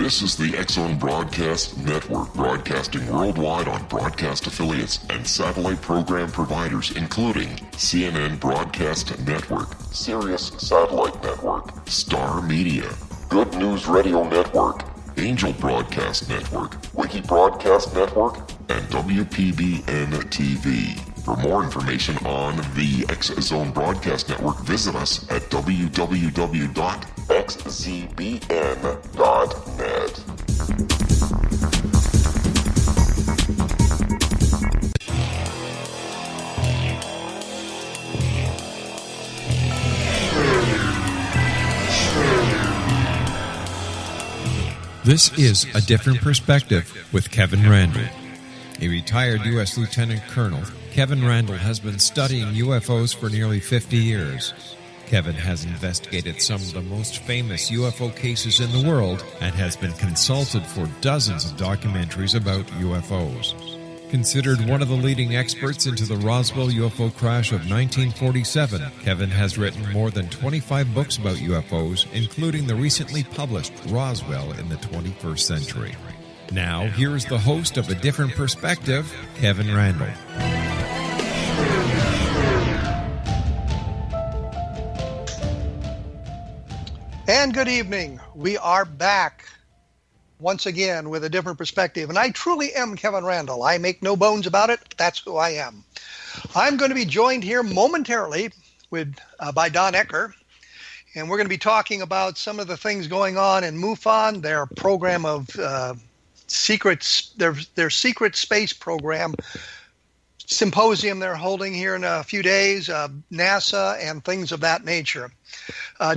This is the X-Zone Broadcast Network, broadcasting worldwide on broadcast affiliates and satellite program providers, including CNN Broadcast Network, Sirius Satellite Network, Star Media, Good News Radio Network, Angel Broadcast Network, Wiki Broadcast Network, and WPBN TV. For more information on the X-Zone Broadcast Network, visit us at www.xzbn.net. This is A Different Perspective with Kevin Randall. A retired U.S. Lieutenant Colonel, Kevin Randall has been studying UFOs for nearly 50 years. Kevin has investigated some of the most famous UFO cases in the world and has been consulted for dozens of documentaries about UFOs. Considered one of the leading experts into the Roswell UFO crash of 1947, Kevin has written more than 25 books about UFOs, including the recently published Roswell in the 21st Century. Now, here's the host of A Different Perspective, Kevin Randall. And good evening. We are back once again with A Different Perspective. And I truly am Kevin Randall. I make no bones about it. That's who I am. I'm going to be joined here momentarily by Don Ecker. And we're going to be talking about some of the things going on in MUFON, their program of their secret space program symposium they're holding here in a few days, NASA and things of that nature.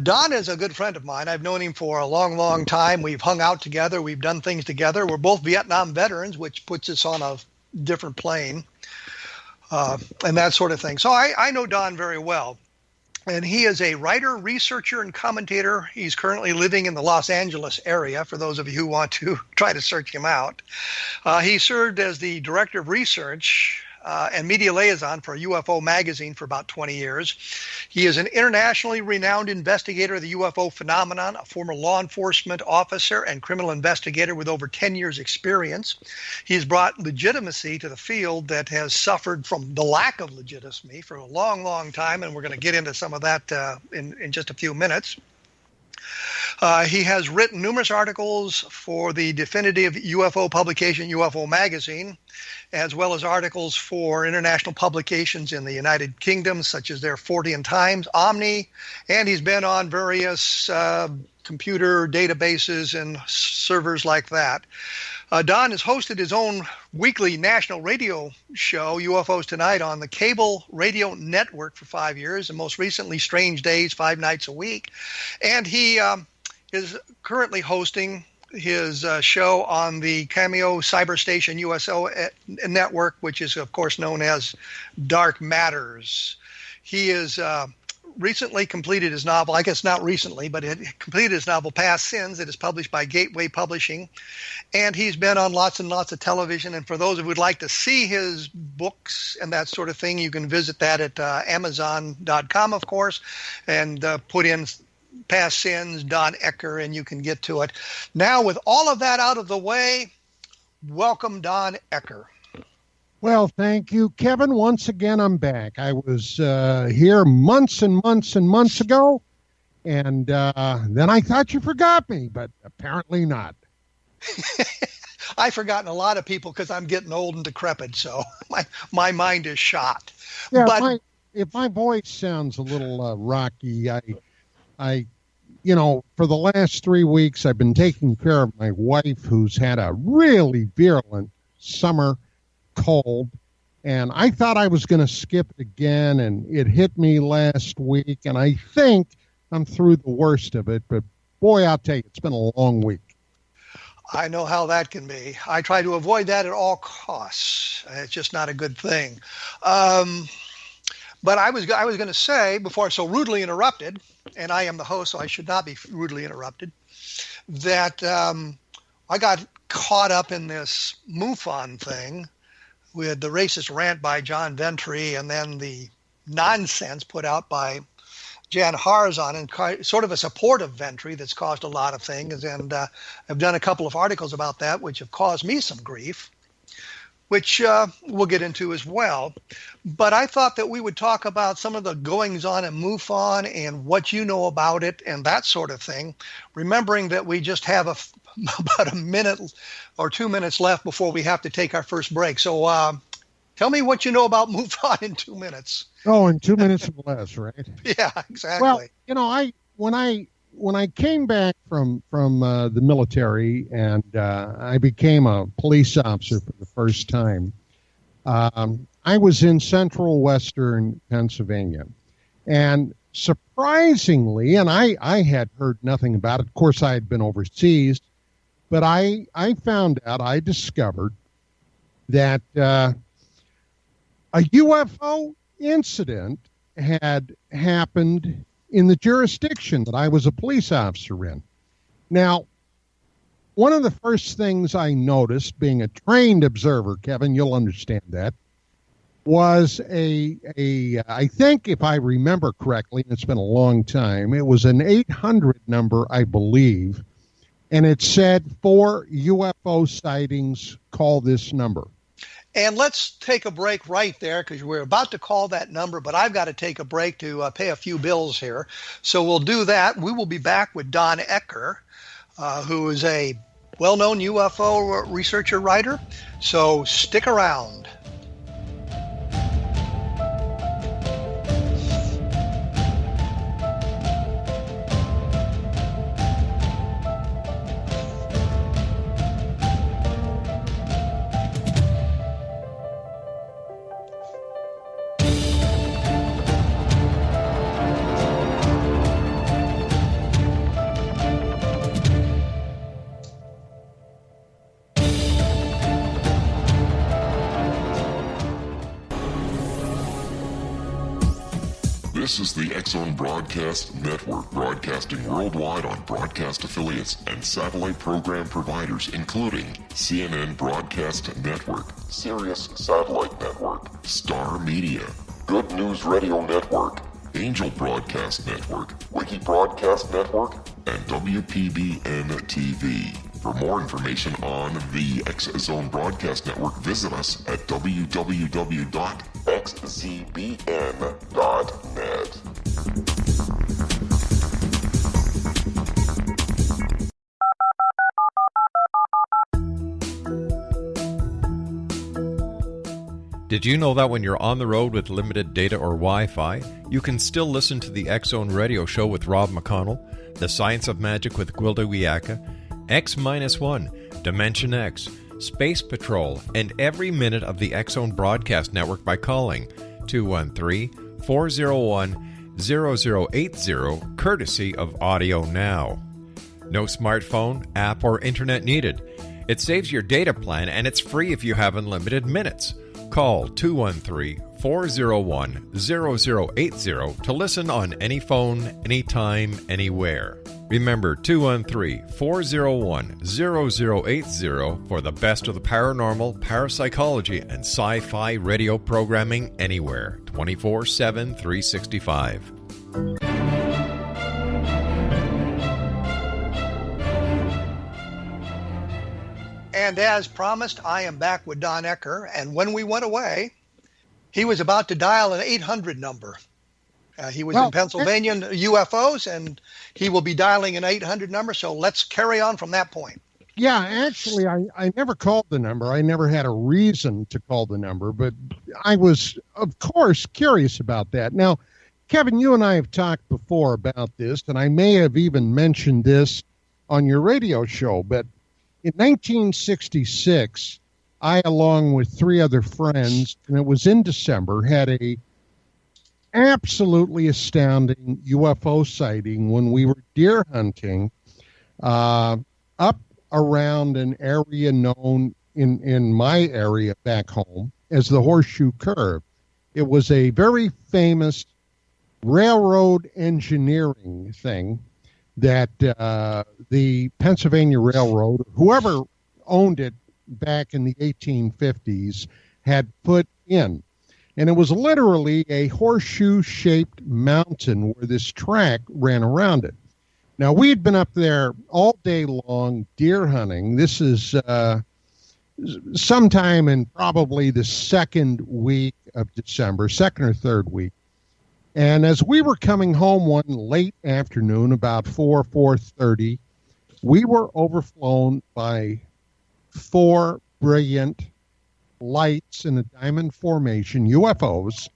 Don is a good friend of mine. I've known him for a long, long time. We've hung out together. We've done things together. We're both Vietnam veterans, which puts us on a different plane and that sort of thing. So I know Don very well. And he is a writer, researcher, and commentator. He's currently living in the Los Angeles area, for those of you who want to try to search him out. He served as the director of research and media liaison for UFO Magazine for about 20 years. He is an internationally renowned investigator of the UFO phenomenon, a former law enforcement officer and criminal investigator with over 10 years' experience. He has brought legitimacy to the field that has suffered from the lack of legitimacy for a long, long time, and we're going to get into some of that in just a few minutes. He has written numerous articles for the definitive UFO publication, UFO Magazine, as well as articles for international publications in the United Kingdom, such as their Fortean Times, Omni, and he's been on various computer databases and servers like that. Don has hosted his own weekly national radio show, UFOs Tonite, on the cable radio network for 5 years, and most recently Strange Days, 5 nights a week. And he is currently hosting his show on the Cameo CyberstationUSA Network, which is, of course, known as Dark Matters. He has recently completed his novel, I guess not recently, but he completed his novel Past Sins that is published by Gateway Publishing. And he's been on lots and lots of television. And for those who would like to see his books and that sort of thing, you can visit that at Amazon.com, of course, and put in Past Sins, Don Ecker, and you can get to it. Now, with all of that out of the way, welcome, Don Ecker. Well, thank you, Kevin. Once again, I'm back. I was here months and months and months ago, and then I thought you forgot me, but apparently not. I've forgotten a lot of people because I'm getting old and decrepit, so my mind is shot. Yeah, but if my voice sounds a little rocky, I, for the last 3 weeks, I've been taking care of my wife, who's had a really virulent summer cold, and I thought I was going to skip it again, and it hit me last week, and I think I'm through the worst of it, but boy, I'll tell you, it's been a long week. I know how that can be. I try to avoid that at all costs. It's just not a good thing. But I was going to say, before I so rudely interrupted, and I am the host, so I should not be rudely interrupted, that I got caught up in this MUFON thing with the racist rant by John Ventry and then the nonsense put out by Jan Harzan, and sort of a supportive entry that's caused a lot of things. And I've done a couple of articles about that, which have caused me some grief, which we'll get into as well. But I thought that we would talk about some of the goings-on at MUFON and what you know about it and that sort of thing, remembering that we just have about a minute or 2 minutes left before we have to take our first break. So tell me what you know about MUFON in 2 minutes. Oh, in 2 minutes or less, right? Yeah, exactly. Well, you know, when I came back from the military and I became a police officer for the first time, I was in central western Pennsylvania. And surprisingly, and I had heard nothing about it. Of course, I had been overseas, but I discovered that a UFO incident had happened in the jurisdiction that I was a police officer in. Now, one of the first things I noticed, being a trained observer, Kevin, you'll understand that, was I think if I remember correctly, and it's been a long time, it was an 800 number, I believe, and it said, for UFO sightings, call this number. And let's take a break right there because we're about to call that number, but I've got to take a break to pay a few bills here. So we'll do that. We will be back with Don Ecker, who is a well-known UFO researcher writer. So stick around. This is the X-Zone Broadcast Network, broadcasting worldwide on broadcast affiliates and satellite program providers, including CNN Broadcast Network, Sirius Satellite Network, Star Media, Good News Radio Network, Angel Broadcast Network, Wiki Broadcast Network, and WPBN TV. For more information on the X-Zone Broadcast Network, visit us at www.xzbn.net. Did you know that when you're on the road with limited data or Wi-Fi, you can still listen to the X-Zone Radio Show with Rob McConnell, The Science of Magic with Gwilda Wiyaka, X-1, Dimension X, Space Patrol, and every minute of the X-Zone Broadcast Network by calling 213-401-0080, courtesy of Audio Now. No smartphone, app, or internet needed. It saves your data plan, and it's free if you have unlimited minutes. Call 213-401-0080 to listen on any phone, anytime, anywhere. Remember 213-401-0080 for the best of the paranormal, parapsychology, and sci-fi radio programming anywhere, 24/7, 365. And as promised, I am back with Don Ecker. And when we went away, he was about to dial an 800 number. He was in Pennsylvania UFOs, and he will be dialing an 800 number. So let's carry on from that point. Yeah, actually, I never called the number. I never had a reason to call the number, but I was, of course, curious about that. Now, Kevin, you and I have talked before about this, and I may have even mentioned this on your radio show, but in 1966, I, along with three other friends, and it was in December, had a absolutely astounding UFO sighting when we were deer hunting up around an area known in my area back home as the Horseshoe Curve. It was a very famous railroad engineering thing that the Pennsylvania Railroad, whoever owned it back in the 1850s, had put in. And it was literally a horseshoe-shaped mountain where this track ran around it. Now, we had been up there all day long deer hunting. This is sometime in probably the second week of December, second or third week. And as we were coming home one late afternoon, about 4:30, we were overflown by 4 brilliant lights in a diamond formation, UFOs,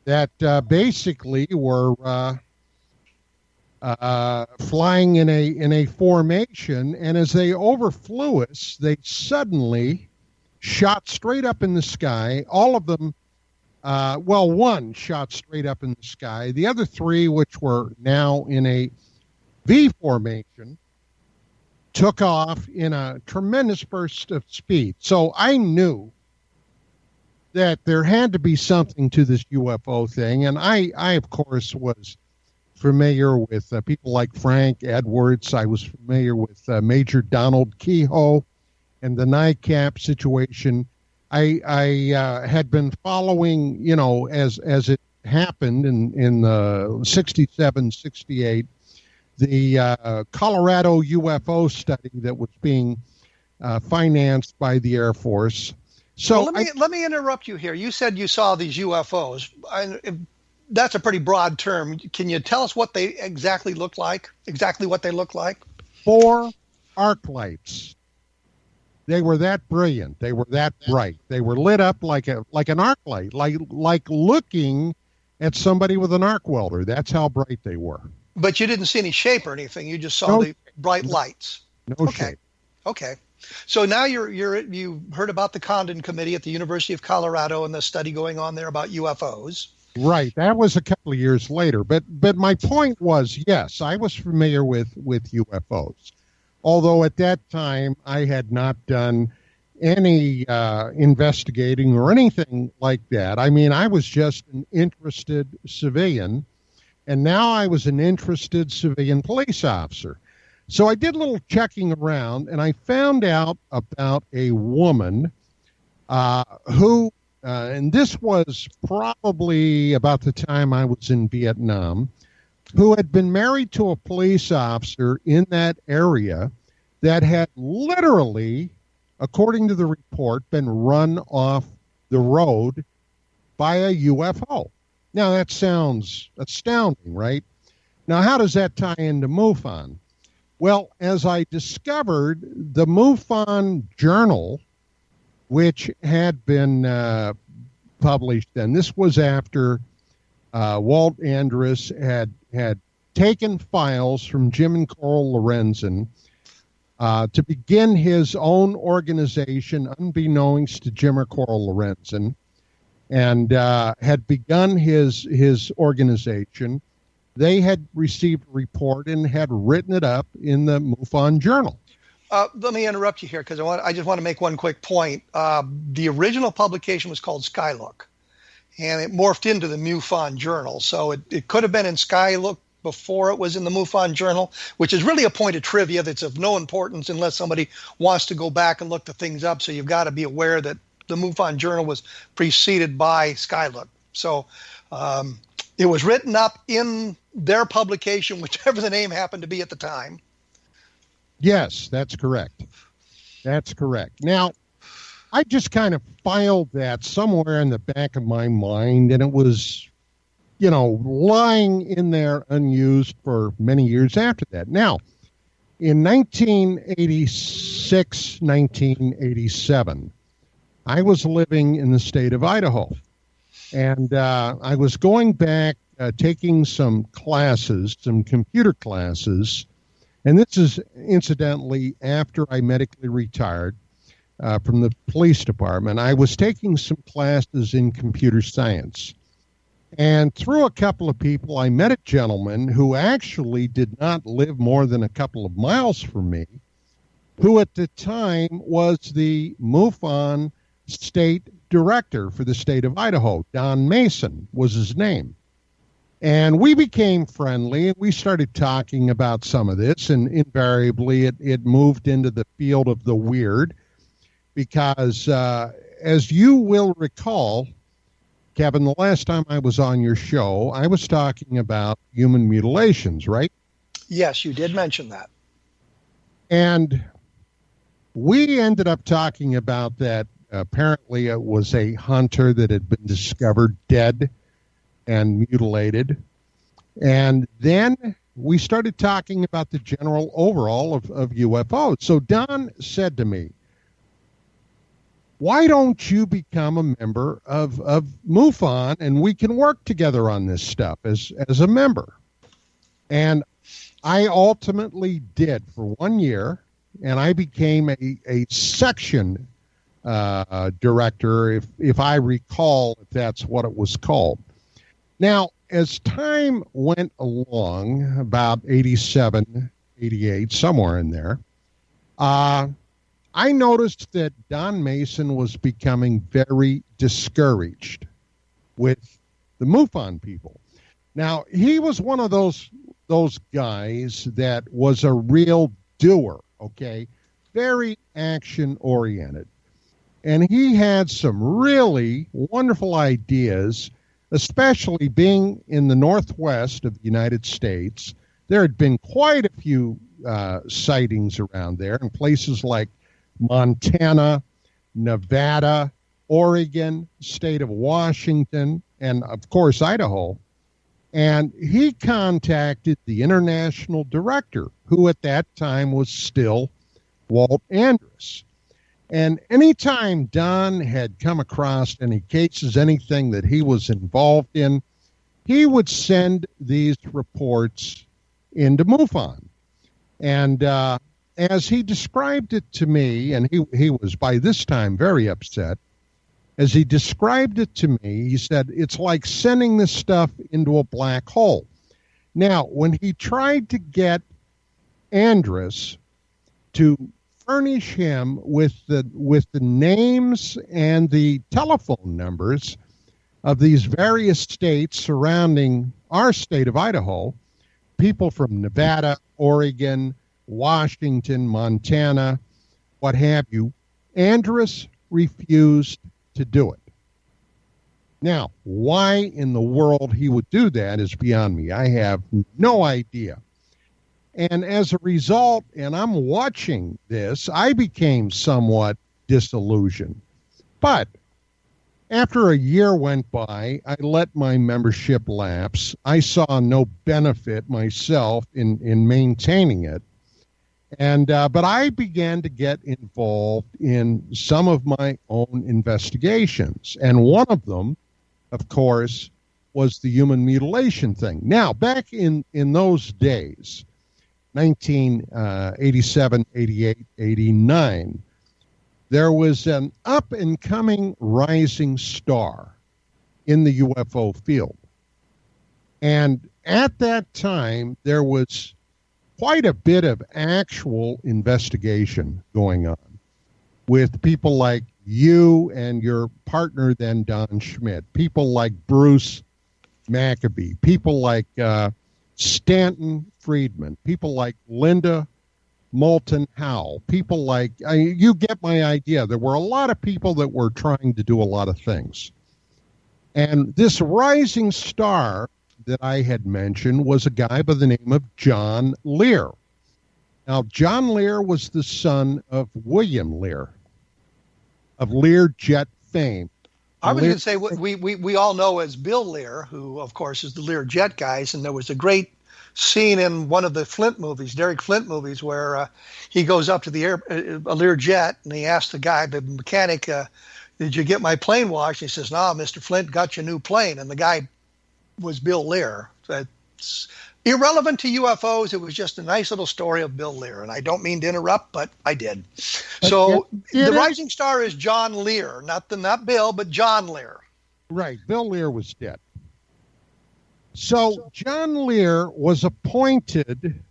that basically were flying in a formation. And as they overflew us, they suddenly shot straight up in the sky. All of them, one shot straight up in the sky. The other 3, which were now in a V formation, took off in a tremendous burst of speed. So I knew that there had to be something to this UFO thing. And I of course, was familiar with people like Frank Edwards. I was familiar with Major Donald Kehoe and the NICAP situation. I had been following, as it happened in 67, 68, the Colorado UFO study that was being financed by the Air Force. So well, let me interrupt you here. You said you saw these UFOs. That's a pretty broad term. Can you tell us what they exactly look like? Exactly what they look like? 4 arc lights. They were that brilliant. They were that bright. They were lit up like an arc light, like looking at somebody with an arc welder. That's how bright they were. But you didn't see any shape or anything. You just saw the bright lights. No shape. Okay. So now you heard about the Condon Committee at the University of Colorado and the study going on there about UFOs. Right. That was a couple of years later. But my point was, yes, I was familiar with UFOs. Although at that time I had not done any investigating or anything like that. I mean, I was just an interested civilian, and now I was an interested civilian police officer. So I did a little checking around, and I found out about a woman who, and this was probably about the time I was in Vietnam, who had been married to a police officer in that area that had literally, according to the report, been run off the road by a UFO. Now, that sounds astounding, right? Now, how does that tie into MUFON? Well, as I discovered, the MUFON journal, which had been published, and this was after Walt Andrus had taken files from Jim and Coral Lorenzen to begin his own organization, unbeknownst to Jim or Coral Lorenzen, and had begun his organization. They had received a report and had written it up in the MUFON journal. Let me interrupt you here because I just want to make one quick point. The original publication was called Skylook, and it morphed into the MUFON journal. So it could have been in Skylook before it was in the MUFON journal, which is really a point of trivia that's of no importance unless somebody wants to go back and look the things up. So you've got to be aware that the MUFON journal was preceded by Skylook. So it was written up in their publication, whichever the name happened to be at the time. Yes, that's correct. That's correct. Now, I just kind of filed that somewhere in the back of my mind, and it was, lying in there unused for many years after that. Now, in 1986, 1987, I was living in the state of Idaho, and I was going back, taking some classes, some computer classes, and this is incidentally after I medically retired from the police department. I was taking some classes in computer science. And through a couple of people, I met a gentleman who actually did not live more than a couple of miles from me, who at the time was the MUFON state director for the state of Idaho. Don Mason was his name. And we became friendly, and we started talking about some of this, and invariably it moved into the field of the weird, because as you will recall, Kevin, the last time I was on your show, I was talking about human mutilations, right? Yes, you did mention that. And we ended up talking about that. Apparently, it was a hunter that had been discovered dead and mutilated. And then we started talking about the general overall of UFOs. So Don said to me, why don't you become a member of MUFON and we can work together on this stuff as a member? And I ultimately did for 1 year, and I became a section director, if I recall, if that's what it was called. Now, as time went along, about 87, 88, somewhere in there, I noticed that Don Mason was becoming very discouraged with the MUFON people. Now, he was one of those guys that was a real doer, okay? Very action-oriented. And he had some really wonderful ideas, especially being in the Northwest of the United States. There had been quite a few sightings around there in places like Montana, Nevada, Oregon, state of Washington, and, of course, Idaho. And he contacted the international director, who at that time was still Walt Andrus. And anytime Don had come across any cases, anything that he was involved in, he would send these reports into MUFON. And as he described it to me, and he was by this time very upset, as he described it to me, he said, it's like sending this stuff into a black hole. Now, when he tried to get Andrus to furnish him with the names and the telephone numbers of these various states surrounding our state of Idaho, people from Nevada, Oregon, Washington, Montana, what have you, Andrus refused to do it. Now, why in the world he would do that is beyond me. I have no idea. And as a result, and I'm watching this, I became somewhat disillusioned. But after a year went by, I let my membership lapse. I saw no benefit myself in maintaining it. And but I began to get involved in some of my own investigations. And one of them, of course, was the human mutilation thing. Now, back in those days, 1987, 88, 89, there was an up-and-coming rising star in the UFO field. And at that time, there was quite a bit of actual investigation going on with people like you and your partner then, Don Schmidt, people like Bruce Maccabee, people like Stanton Friedman, people like Linda Moulton Howe, people like, you get my idea. There were a lot of people that were trying to do a lot of things. And this rising star that I had mentioned was a guy by the name of John Lear. Now, John Lear was the son of William Lear, of Learjet fame. I was going to say we all know as Bill Lear, who, of course, is the Learjet guys, and there was a great scene in one of the Flint movies, Derek Flint movies, where he goes up to the a Learjet, and he asks the guy, the mechanic, did you get my plane washed? He says, no, Mr. Flint got you a new plane, and the guy was Bill Lear. It's irrelevant to UFOs. It was just a nice little story of Bill Lear, and I don't mean to interrupt, but I did. So the rising star is John Lear, not Bill, but John Lear. Right, Bill Lear was dead. So John Lear was appointed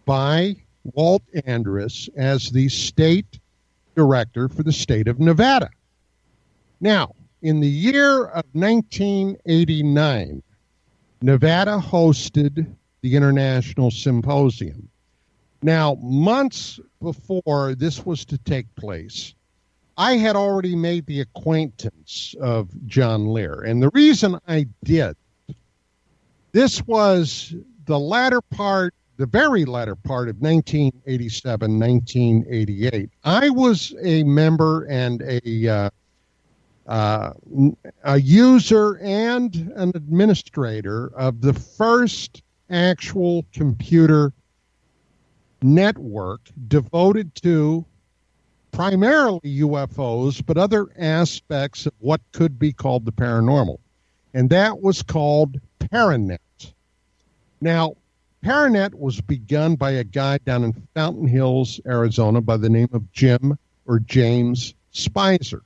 by Walt Andrus as the state director for the state of Nevada. Now, in the year of 1989, Nevada hosted the International Symposium. Now, months before this was to take place, I had already made the acquaintance of John Lear. And the reason I did, this was the very latter part of 1987, 1988. I was a member and a user and an administrator of the first actual computer network devoted to primarily UFOs, but other aspects of what could be called the paranormal. And that was called ParaNet. Now, ParaNet was begun by a guy down in Fountain Hills, Arizona, by the name of James Spicer.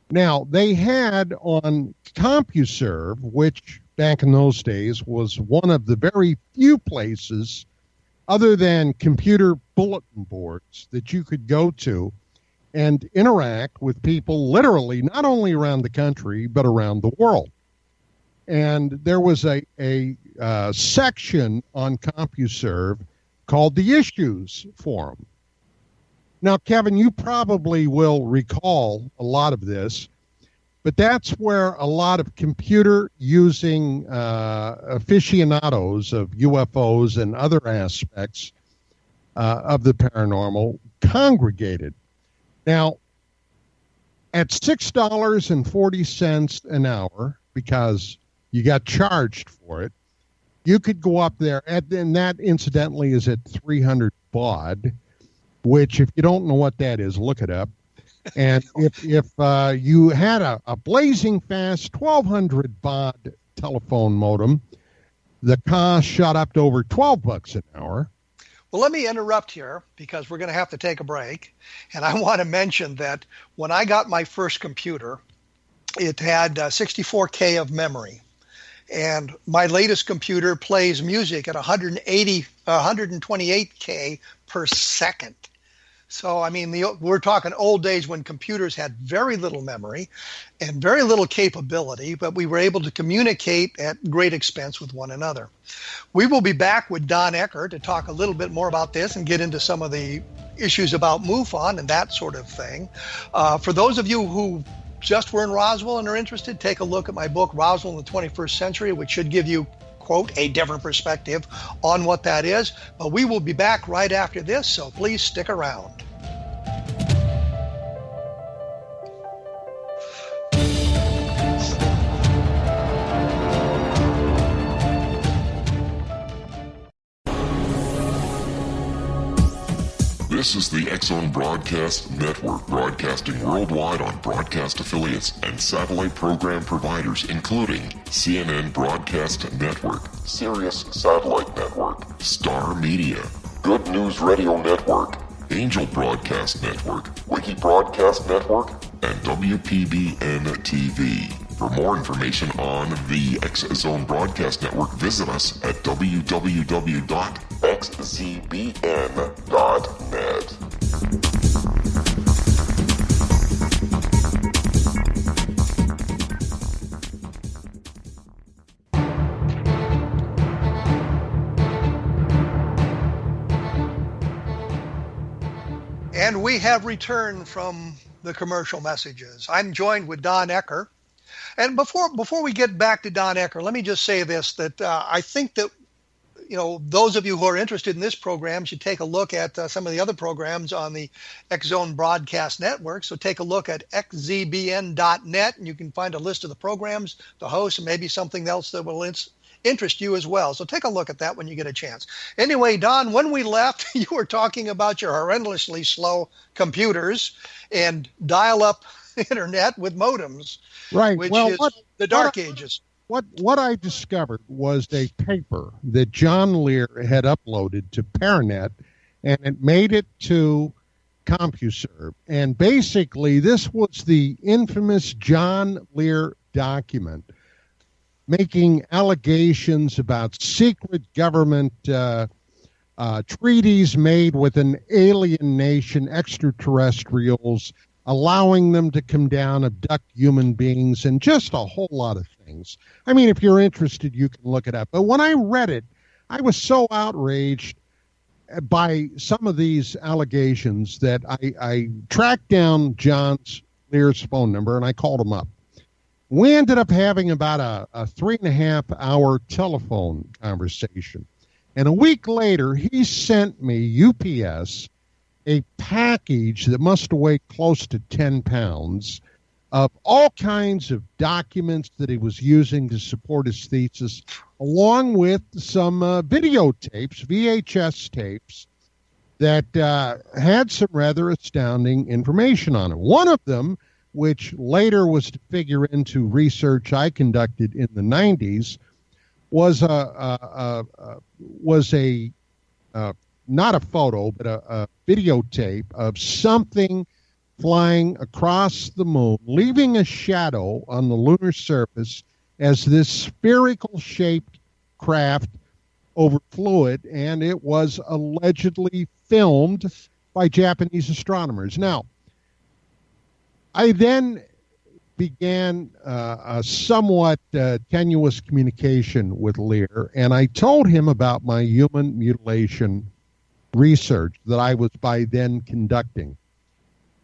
Now, they had on Compuserve, which back in those days was one of the very few places other than computer bulletin boards that you could go to and interact with people literally not only around the country, but around the world. And there was a section on CompuServe called the Issues Forum. Now, Kevin, you probably will recall a lot of this, but that's where a lot of computer-using aficionados of UFOs and other aspects of the paranormal congregated. Now, at $6.40 an hour, because you got charged for it, you could go up there, and that incidentally is at 300 baud, which if you don't know what that is, look it up. And if you had a blazing fast 1200 baud telephone modem, the cost shot up to over $12 an hour. Well, let me interrupt here because we're going to have to take a break. And I want to mention that when I got my first computer, it had 64K of memory. And my latest computer plays music at 128K per second. So, I mean, we're talking old days when computers had very little memory and very little capability, but we were able to communicate at great expense with one another. We will be back with Don Ecker to talk a little bit more about this and get into some of the issues about MUFON and that sort of thing. For those of you who just were in Roswell and are interested, take a look at my book, Roswell in the 21st Century, which should give you, quote, a different perspective on what that is. But we will be back right after this, so please stick around. This is the X-Zone Broadcast Network, broadcasting worldwide on broadcast affiliates and satellite program providers, including CNN Broadcast Network, Sirius Satellite Network, Star Media, Good News Radio Network, Angel Broadcast Network, Wiki Broadcast Network, and WPBN TV. For more information on the X-Zone Broadcast Network, visit us at www.xzbn.net. And we have returned from the commercial messages. I'm joined with Don Ecker. And before we get back to Don Ecker, let me just say this, that I think that, those of you who are interested in this program should take a look at some of the other programs on the X-Zone Broadcast Network. So take a look at xzbn.net, and you can find a list of the programs, the hosts, and maybe something else that will interest you as well. So take a look at that when you get a chance. Anyway, Don, when we left, you were talking about your horrendously slow computers and dial-up internet with modems, right? Which well, is the dark ages. What I discovered was a paper that John Lear had uploaded to ParaNet, and it made it to CompuServe. And basically, this was the infamous John Lear document making allegations about secret government treaties made with an alien nation, extraterrestrials, allowing them to come down, abduct human beings, and just a whole lot of things. I mean, if you're interested, you can look it up. But when I read it, I was so outraged. by some of these allegations that I tracked down John Lear's phone number and I called him up. We ended up having about a 3.5-hour telephone conversation. And a week later, he sent me, UPS, a package that must have weighed close to 10 pounds of all kinds of documents that he was using to support his thesis, along with some videotapes, VHS tapes, that had some rather astounding information on it. One of them, which later was to figure into research I conducted in the 90s, was not a photo, but a videotape of something flying across the moon, leaving a shadow on the lunar surface as this spherical-shaped craft overflew it, and it was allegedly filmed by Japanese astronomers. Now, I then began a somewhat tenuous communication with Lear, and I told him about my human mutilation research that I was by then conducting.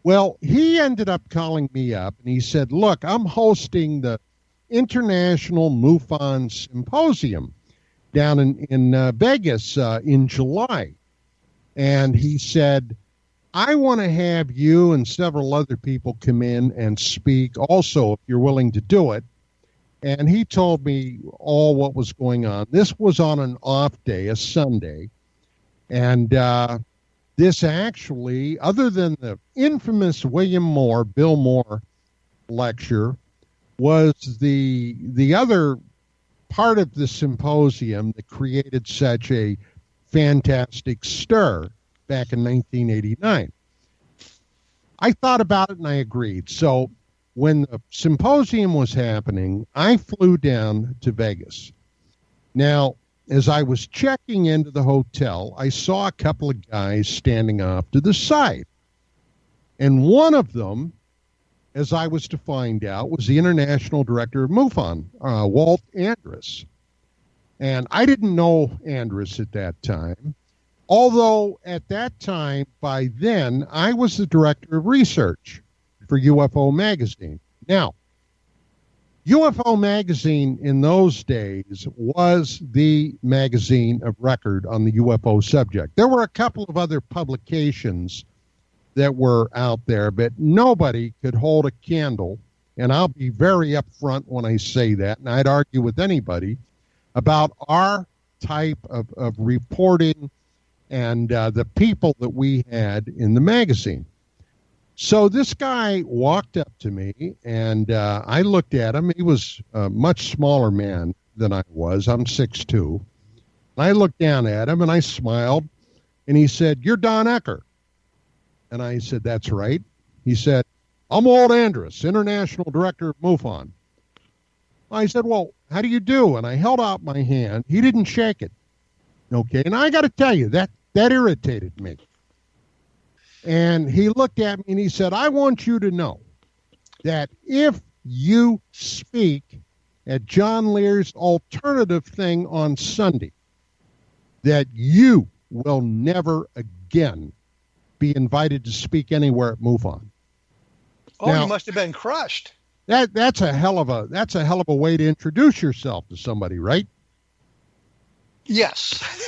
Well, he ended up calling me up, and he said, look, I'm hosting the International MUFON Symposium down in Vegas in July. And he said, I want to have you and several other people come in and speak also, if you're willing to do it. And he told me all what was going on. This was on an off day, a Sunday. And this actually, other than the infamous Bill Moore lecture, was the other part of the symposium that created such a fantastic stir back in 1989. I thought about it and I agreed. So when the symposium was happening, I flew down to Vegas. Now, as I was checking into the hotel, I saw a couple of guys standing off to the side. And one of them, as I was to find out, was the international director of MUFON, Walt Andrus. And I didn't know Andrus at that time, although at that time, by then, I was the director of research for UFO Magazine. Now, UFO Magazine in those days was the magazine of record on the UFO subject. There were a couple of other publications that were out there, but nobody could hold a candle, and I'll be very upfront when I say that, and I'd argue with anybody about our type of reporting and the people that we had in the magazine. So this guy walked up to me, and I looked at him. He was a much smaller man than I was. I'm 6'2". I looked down at him, and I smiled, and he said, "You're Don Ecker." And I said, "That's right." He said, "I'm Walt Andrus, International Director of MUFON." I said, "Well, how do you do?" And I held out my hand. He didn't shake it. Okay, and I got to tell you, that irritated me. And he looked at me and he said, "I want you to know that if you speak at John Lear's alternative thing on Sunday, that you will never again be invited to speak anywhere at MUFON." Oh, now, you must have been crushed. That's a hell of a way to introduce yourself to somebody, right? Yes.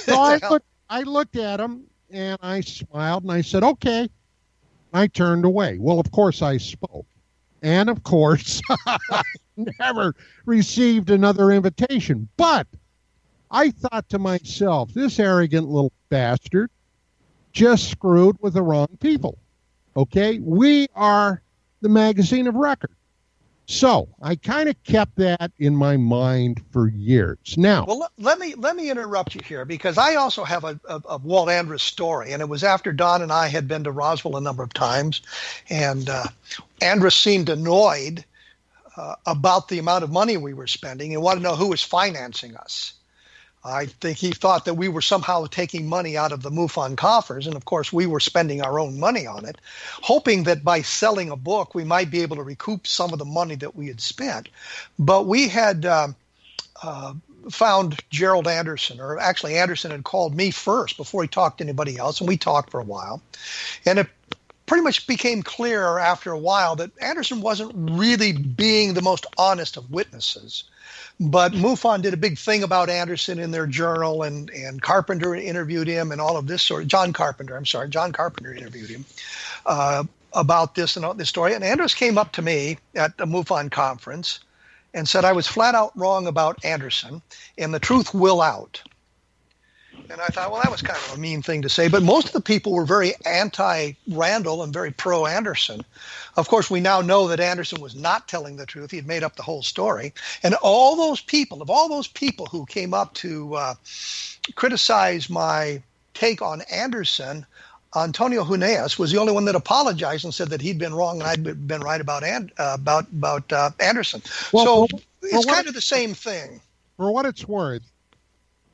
So I looked at him and I smiled and I said, "Okay." I turned away. Well, of course I spoke. And of course, I never received another invitation. But I thought to myself, this arrogant little bastard just screwed with the wrong people. Okay? We are the magazine of record. So I kind of kept that in my mind for years. Now, well, let me interrupt you here, because I also have a Walt Andrus story, and it was after Don and I had been to Roswell a number of times, and Andrus seemed annoyed about the amount of money we were spending and wanted to know who was financing us. I think he thought that we were somehow taking money out of the MUFON coffers, and of course we were spending our own money on it, hoping that by selling a book we might be able to recoup some of the money that we had spent. But we had found Gerald Anderson, or actually Anderson had called me first before he talked to anybody else, and we talked for a while. And it pretty much became clear after a while that Anderson wasn't really being the most honest of witnesses. But MUFON did a big thing about Anderson in their journal, and Carpenter interviewed him and all of this sort of, John Carpenter interviewed him about this and all this story. And Anderson came up to me at the MUFON conference and said I was flat out wrong about Anderson and the truth will out. And I thought, well, that was kind of a mean thing to say. But most of the people were very anti-Randall and very pro-Anderson. Of course, we now know that Anderson was not telling the truth. He had made up the whole story. And all those people who came up to criticize my take on Anderson, Antonio Huneeus was the only one that apologized and said that he'd been wrong and I'd been right about Anderson. Well, so it's kind of the same thing. For what it's worth,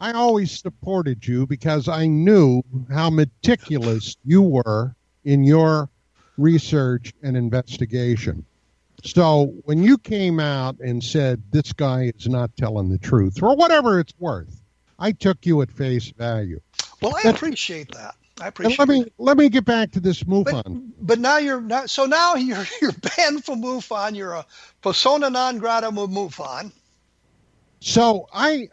I always supported you because I knew how meticulous you were in your research and investigation. So when you came out and said this guy is not telling the truth, or whatever it's worth, I took you at face value. Well, I appreciate that. Let me get back to this MUFON. But now you're banned from MUFON. You're a persona non grata with MUFON. So I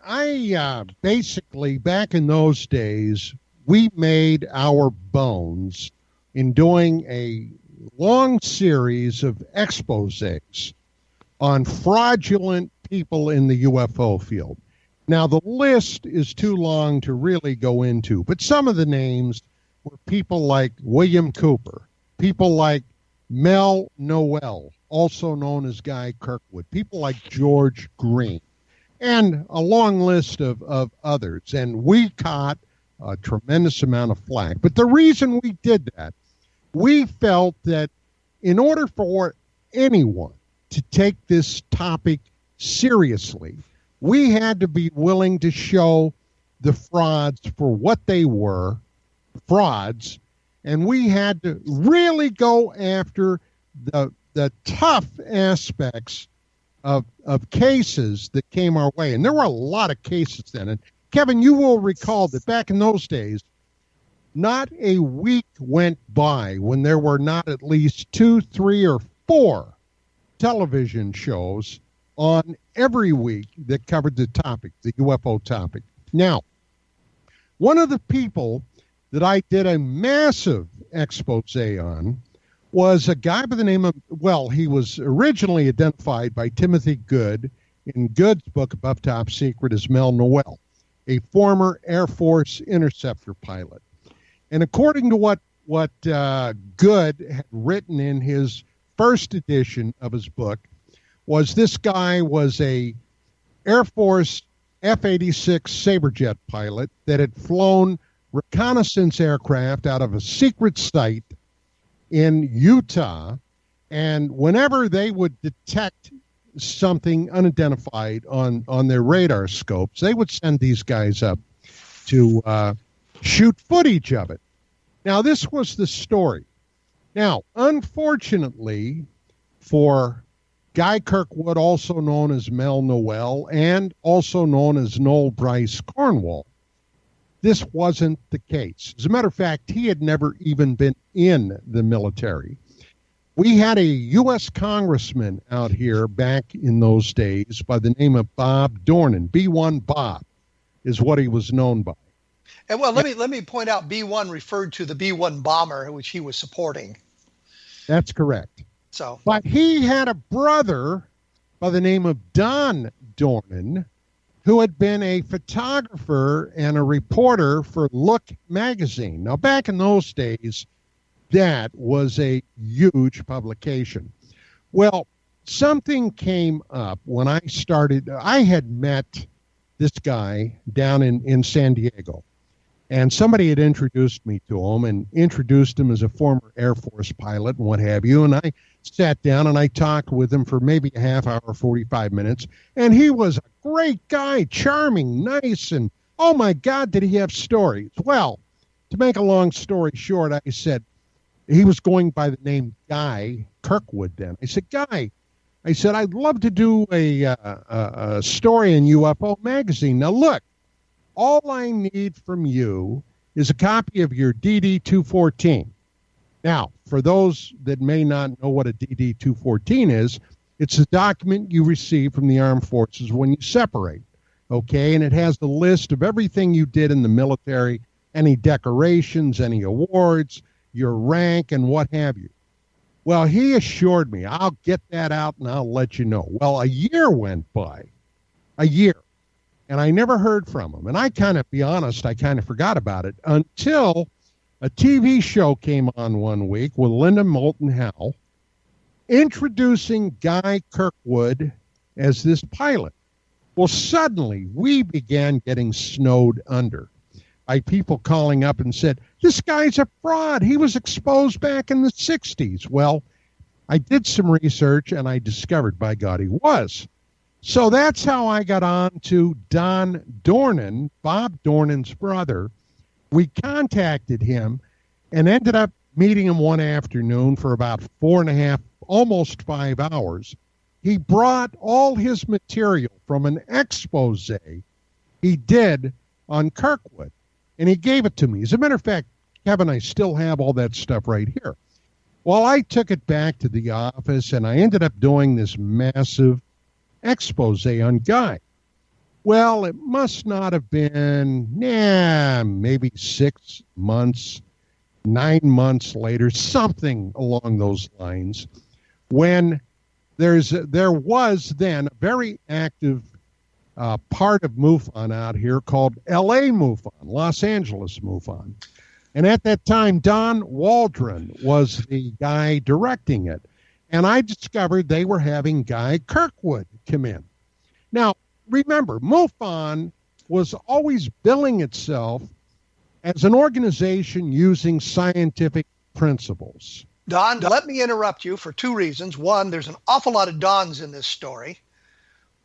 basically, back in those days, we made our bones in doing a long series of exposés on fraudulent people in the UFO field. Now, the list is too long to really go into, but some of the names were people like William Cooper, people like Mel Noel, also known as Guy Kirkwood, people like George Green, and a long list of others. And we caught a tremendous amount of flack. But the reason we did that, we felt that in order for anyone to take this topic seriously, we had to be willing to show the frauds for what they were, frauds, and we had to really go after the tough aspects of cases that came our way. And there were a lot of cases then. And Kevin, you will recall that back in those days, not a week went by when there were not at least 2, 3, or 4 television shows on every week that covered the topic, the UFO topic. Now, one of the people that I did a massive expose on was a guy by the name of, well, he was originally identified by Timothy Good in Good's book, Above Top Secret, as Mel Noel, a former Air Force interceptor pilot. And according to what Good had written in his first edition of his book, was this guy was a Air Force F-86 Saberjet pilot that had flown reconnaissance aircraft out of a secret site in Utah, and whenever they would detect something unidentified on their radar scopes, they would send these guys up to shoot footage of it. Now, this was the story. Now, unfortunately for Guy Kirkwood, also known as Mel Noel, and also known as Noel Bryce Cornwall, this wasn't the case. As a matter of fact, he had never even been in the military. We had a U.S. congressman out here back in those days by the name of Bob Dornan. B-1 Bob is what he was known by. And well, let me point out, B-1 referred to the B-1 bomber, which he was supporting. That's correct. So, but he had a brother by the name of Don Dornan, who had been a photographer and a reporter for Look magazine. Now, back in those days, that was a huge publication. Well, something came up when I started. I had met this guy down in San Diego, and somebody had introduced me to him and introduced him as a former Air Force pilot and what have you, and I sat down and I talked with him for maybe a half hour, 45 minutes, and he was a great guy, charming, nice, and oh my God, did he have stories. Well, to make a long story short, I said, he was going by the name Guy Kirkwood then. I said, Guy, I said, I'd love to do a story in UFO Magazine. Now, look, all I need from you is a copy of your DD-214. Now, for those that may not know what a DD-214 is, it's a document you receive from the armed forces when you separate, okay? And it has the list of everything you did in the military, any decorations, any awards, your rank, and what have you. Well, he assured me, I'll get that out and I'll let you know. Well, a year went by, and I never heard from him. And I kind of forgot about it until a TV show came on one week with Linda Moulton Howe introducing Guy Kirkwood as this pilot. Well, suddenly we began getting snowed under by people calling up and said, this guy's a fraud. He was exposed back in the 60s. Well, I did some research and I discovered, by God, he was. So that's how I got on to Don Dornan, Bob Dornan's brother. We contacted him and ended up meeting him one afternoon for about 4.5, almost 5 hours. He brought all his material from an expose he did on Kirkwood, and he gave it to me. As a matter of fact, Kevin, I still have all that stuff right here. Well, I took it back to the office, and I ended up doing this massive expose on Guy. Well, it must not have been, maybe 6 months, 9 months later, something along those lines, when there was then a very active part of MUFON out here called L.A. MUFON, Los Angeles MUFON. And at that time, Don Waldron was the guy directing it. And I discovered they were having Guy Kirkwood come in. Now, remember, MUFON was always billing itself as an organization using scientific principles. Don, let me interrupt you for two reasons. One, there's an awful lot of Dons in this story.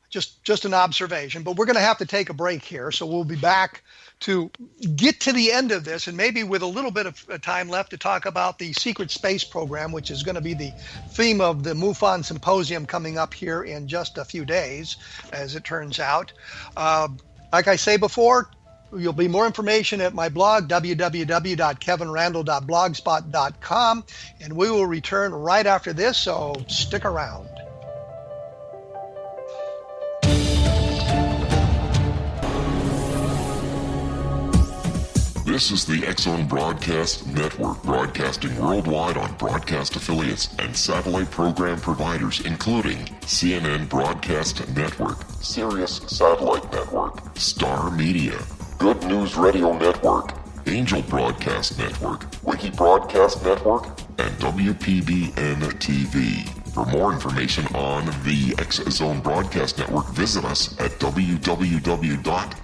Just an observation. But we're going to have to take a break here, so we'll be back to get to the end of this, and maybe with a little bit of time left to talk about the secret space program, which is going to be the theme of the MUFON Symposium coming up here in just a few days, as it turns out. Like I say before, you'll be more information at my blog, www.kevinrandle.blogspot.com, and we will return right after this, so stick around. This is the X-Zone Broadcast Network, broadcasting worldwide on broadcast affiliates and satellite program providers, including CNN Broadcast Network, Sirius Satellite Network, Star Media, Good News Radio Network, Angel Broadcast Network, Wiki Broadcast Network, and WPBN TV. For more information on the X-Zone Broadcast Network, visit us at www.xzbn.net.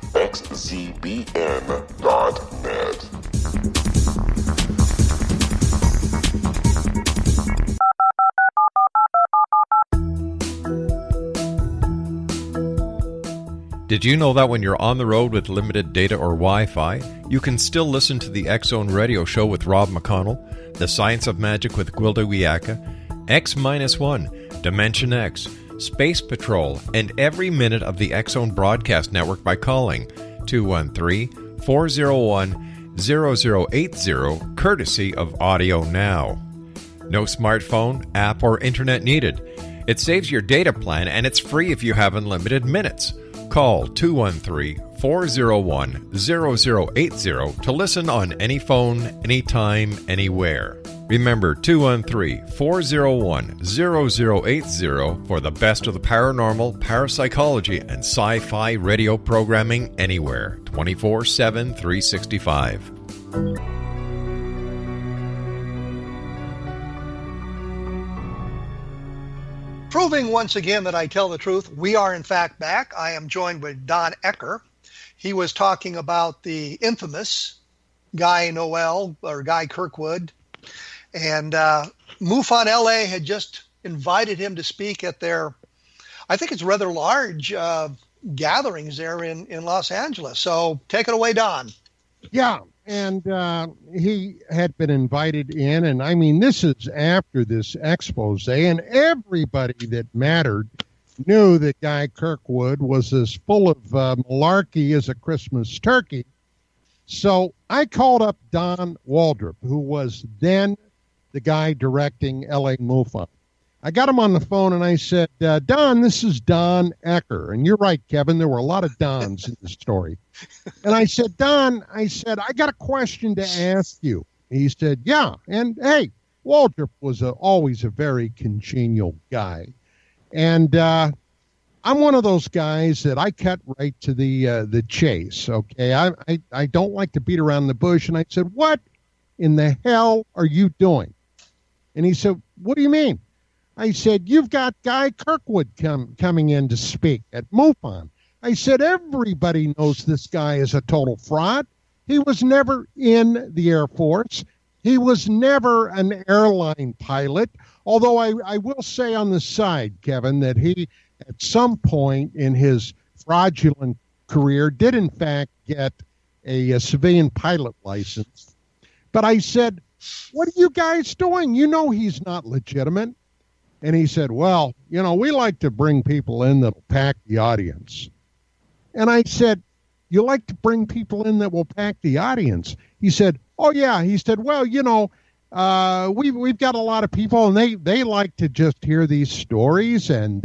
Did you know that when you're on the road with limited data or Wi-Fi, you can still listen to the X-Zone Radio Show with Rob McConnell, The Science of Magic with Gwilda Wiyaka, X-1, Dimension X, Space Patrol, and every minute of the X-Zone Broadcast Network by calling 213-401-0080, courtesy of Audio Now. No smartphone, app, or internet needed. It saves your data plan, and it's free if you have unlimited minutes. Call 213-401-0080 to listen on any phone, anytime, anywhere. Remember, 213-401-0080 for the best of the paranormal, parapsychology, and sci-fi radio programming anywhere, 24/7, 365. Proving once again that I tell the truth, we are in fact back. I am joined with Don Ecker. He was talking about the infamous Guy Kirkwood. And MUFON LA had just invited him to speak at their, I think it's rather large gatherings there in Los Angeles. So take it away, Don. Yeah, and he had been invited in, and I mean, this is after this expose, and everybody that mattered knew that Guy Kirkwood was as full of malarkey as a Christmas turkey. So I called up Don Waldrop, who was then the guy directing LA MUFON. I got him on the phone and I said, Don, this is Don Ecker. And you're right, Kevin, there were a lot of Dons in the story. And I said, Don, I got a question to ask you. He said, yeah. And hey, Waldrop was always a very congenial guy. And I'm one of those guys that I cut right to the chase, okay? I don't like to beat around the bush. And I said, what in the hell are you doing? And he said, what do you mean? I said, you've got Guy Kirkwood coming in to speak at MUFON. I said, everybody knows this guy is a total fraud. He was never in the Air Force. He was never an airline pilot. Although I will say on the side, Kevin, that he, at some point in his fraudulent career, did in fact get a civilian pilot license. But I said, what are you guys doing? You know he's not legitimate. And he said, well, you know, we like to bring people in that'll pack the audience. And I said, you like to bring people in that will pack the audience? He said, oh, yeah. He said, well, you know, we've got a lot of people, and they like to just hear these stories, and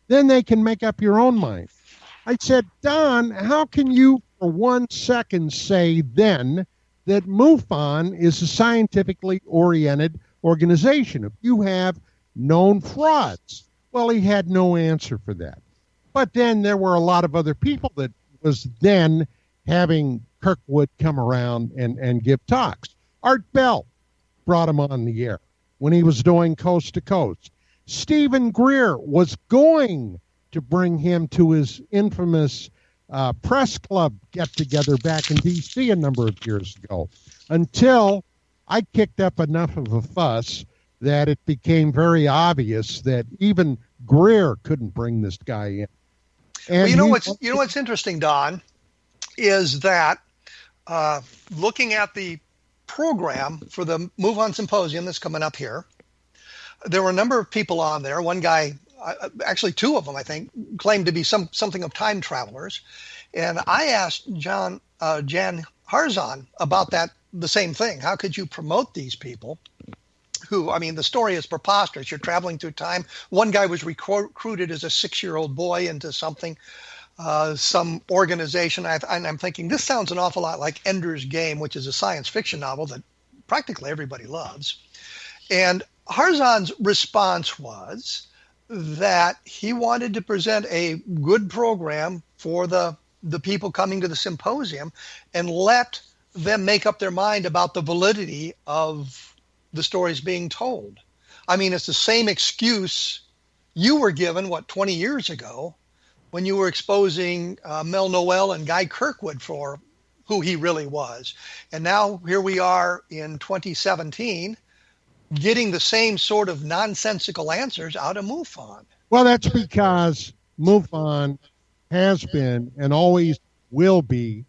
then they can make up your own mind. I said, Don, how can you for 1 second say then that MUFON is a scientifically oriented organization if you have known frauds? Well, he had no answer for that. But then there were a lot of other people that was then having Kirkwood come around and give talks. Art Bell brought him on the air when he was doing Coast to Coast. Stephen Greer was going to bring him to his infamous press club get-together back in D.C. a number of years ago, until I kicked up enough of a fuss that it became very obvious that even Greer couldn't bring this guy in. And well, what's interesting, Don, is that looking at the program for the MUFON Symposium that's coming up here, there were a number of people on there. One guy, actually two of them, I think, claimed to be something of time travelers. And I asked Jan Harzan about that, the same thing. How could you promote these people who, I mean, the story is preposterous. You're traveling through time. One guy was recruited as a 6-year-old boy into something, some organization. And I'm thinking, this sounds an awful lot like Ender's Game, which is a science fiction novel that practically everybody loves. And Harzan's response was that he wanted to present a good program for the people coming to the symposium and let them make up their mind about the validity of the stories being told. I mean, it's the same excuse you were given, 20 years ago, when you were exposing Mel Noel and Guy Kirkwood for who he really was. And now here we are in 2017, getting the same sort of nonsensical answers out of MUFON. Well, that's because MUFON has been and always will be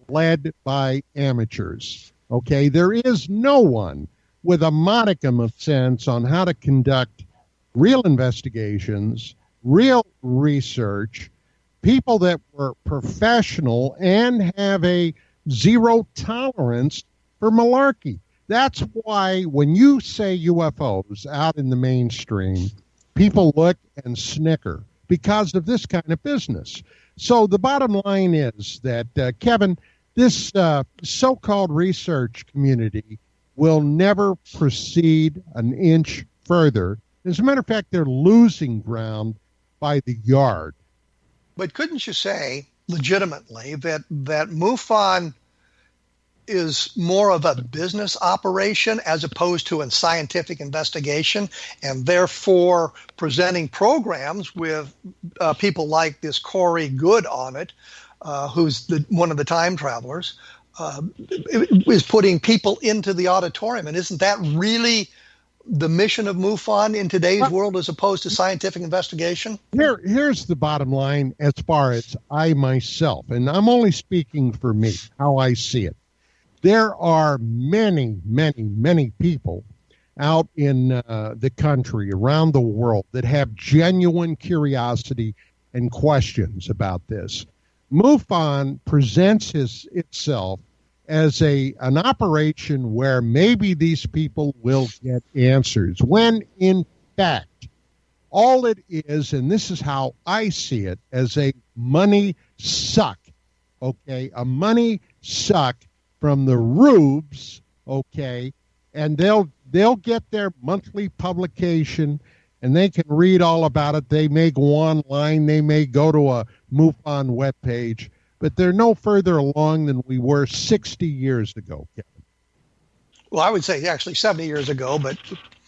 led by amateurs. Okay, there is no one with a modicum of sense on how to conduct real investigations, real research, people that were professional and have a zero tolerance for malarkey. That's why when you say UFOs out in the mainstream, people look and snicker because of this kind of business. So the bottom line is that, Kevin, this so-called research community will never proceed an inch further. As a matter of fact, they're losing ground by the yard. But couldn't you say legitimately that MUFON is more of a business operation as opposed to a scientific investigation, and therefore presenting programs with people like this Corey Good on it, who's one of the time travelers, is putting people into the auditorium? And isn't that really the mission of MUFON in today's world as opposed to scientific investigation? Here's the bottom line as far as I myself, and I'm only speaking for me, how I see it. There are many, many, many people out in the country, around the world, that have genuine curiosity and questions about this. MUFON presents itself as an operation where maybe these people will get answers, when in fact, all it is, and this is how I see it, as a money suck, okay? A money suck from the rubes, okay? And they'll get their monthly publication, and they can read all about it. They may go online. They may go to a MUFON webpage, but they're no further along than we were 60 years ago, Kevin. Well, I would say actually 70 years ago, but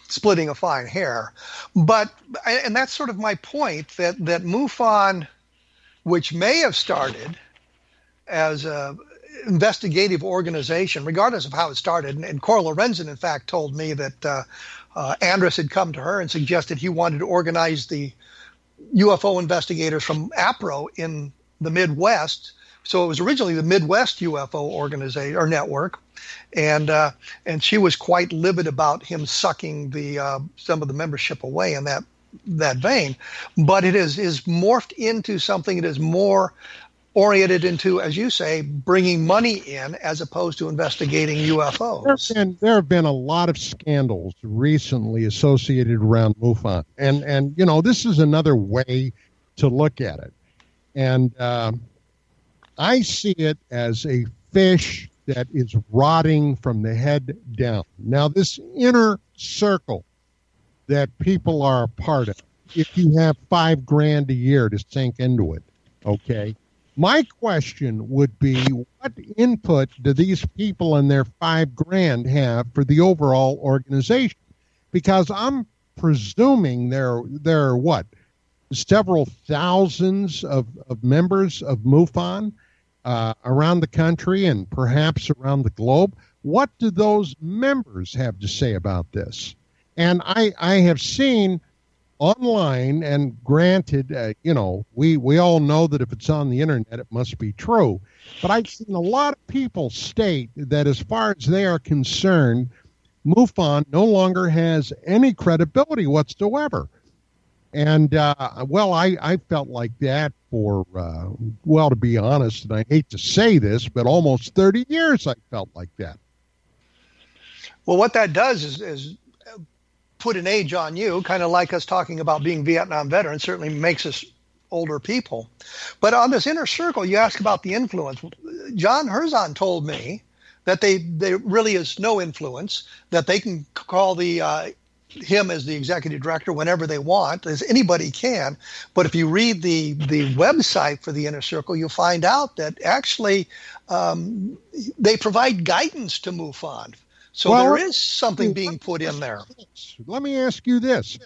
splitting a fine hair. And that's sort of my point, that MUFON, which may have started as a investigative organization, regardless of how it started, and Cora Lorenzen, in fact, told me that Andrus had come to her and suggested he wanted to organize the UFO investigators from APRO in the Midwest. So it was originally the Midwest UFO organization or network, and she was quite livid about him sucking some of the membership away in that vein. But it is morphed into something that is more oriented into, as you say, bringing money in as opposed to investigating UFOs. There have been a lot of scandals recently associated around MUFON, and this is another way to look at it. And I see it as a fish that is rotting from the head down. Now, this inner circle that people are a part of, if you have $5,000 a year to sink into it, okay? My question would be, what input do these people and their $5,000 have for the overall organization? Because I'm presuming there are what, several thousands of members of MUFON around the country and perhaps around the globe. What do those members have to say about this? And I have seen online, and granted, we all know that if it's on the internet, it must be true. But I've seen a lot of people state that as far as they are concerned, MUFON no longer has any credibility whatsoever. And, I felt like that for, to be honest, and I hate to say this, but almost 30 years I felt like that. Well, what that does is put an age on you, kind of like us talking about being Vietnam veterans, certainly makes us older people. But on this inner circle, you ask about the influence. John Herzon told me that there really is no influence, that they can call him as the executive director whenever they want, as anybody can. But if you read the website for the inner circle, you'll find out that actually they provide guidance to MUFON. So there is something being put in there. Let me ask you this.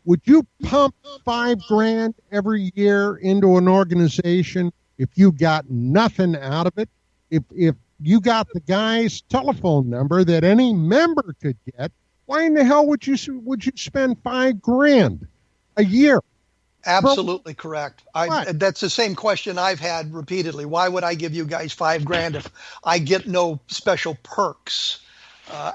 Would you pump $5,000 every year into an organization if you got nothing out of it? If you got the guy's telephone number that any member could get, why in the hell would you spend $5,000 a year? Absolutely correct. That's the same question I've had repeatedly. Why would I give you guys $5,000 if I get no special perks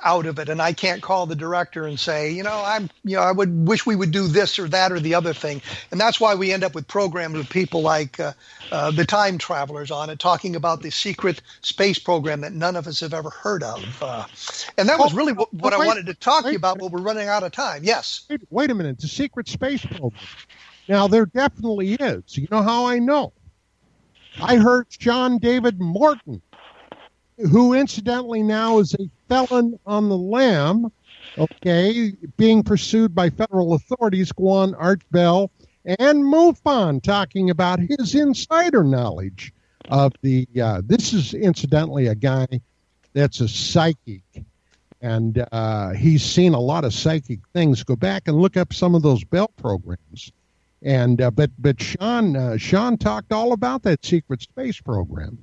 out of it, and I can't call the director and say, I would wish we would do this or that or the other thing. And that's why we end up with programs with people like the time travelers on it, talking about the secret space program that none of us have ever heard of. And that was really what I wanted to talk to you about, but we're running out of time. Yes. Wait a minute. The secret space program. Now, there definitely is. You know how I know? I heard John David Morton, who incidentally now is a felon on the lam, okay, being pursued by federal authorities, go on Art Bell and MUFON, talking about his insider knowledge of this is incidentally a guy that's a psychic, and he's seen a lot of psychic things. Go back and look up some of those Bell programs. And but Sean talked all about that secret space program.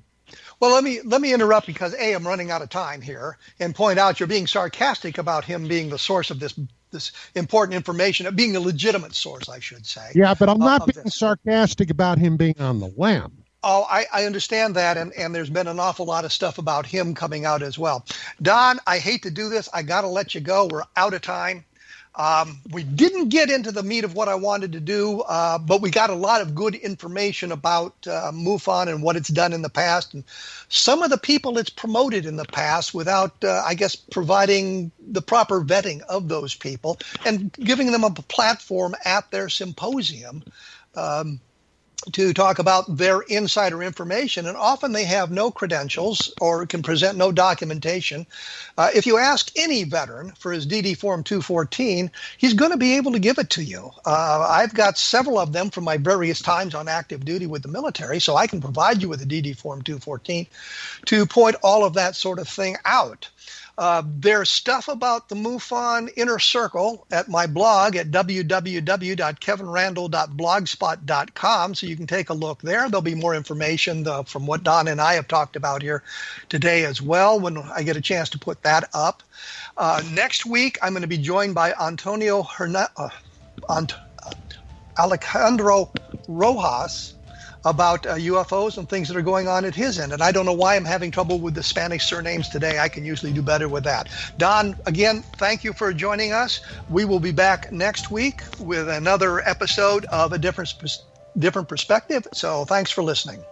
Well, let me interrupt because I'm running out of time here, and point out you're being sarcastic about him being the source of this important information, being a legitimate source, I should say. Yeah, but I'm not being sarcastic about him being on the lam. Oh, I understand that, and there's been an awful lot of stuff about him coming out as well. Don, I hate to do this. I got to let you go. We're out of time. We didn't get into the meat of what I wanted to do, but we got a lot of good information about MUFON and what it's done in the past, and some of the people it's promoted in the past without, I guess, providing the proper vetting of those people and giving them a platform at their symposium to talk about their insider information, and often they have no credentials or can present no documentation. If you ask any veteran for his DD Form 214, he's going to be able to give it to you. I've got several of them from my various times on active duty with the military, so I can provide you with a DD Form 214 to point all of that sort of thing out. There's stuff about the MUFON Inner Circle at my blog at www.kevinrandle.blogspot.com, so you can take a look there. There'll be more information from what Don and I have talked about here today as well when I get a chance to put that up. Next week, I'm going to be joined by Alejandro Rojas about UFOs and things that are going on at his end. And I don't know why I'm having trouble with the Spanish surnames today. I can usually do better with that. Don, again, thank you for joining us. We will be back next week with another episode of A Different Perspective. So thanks for listening.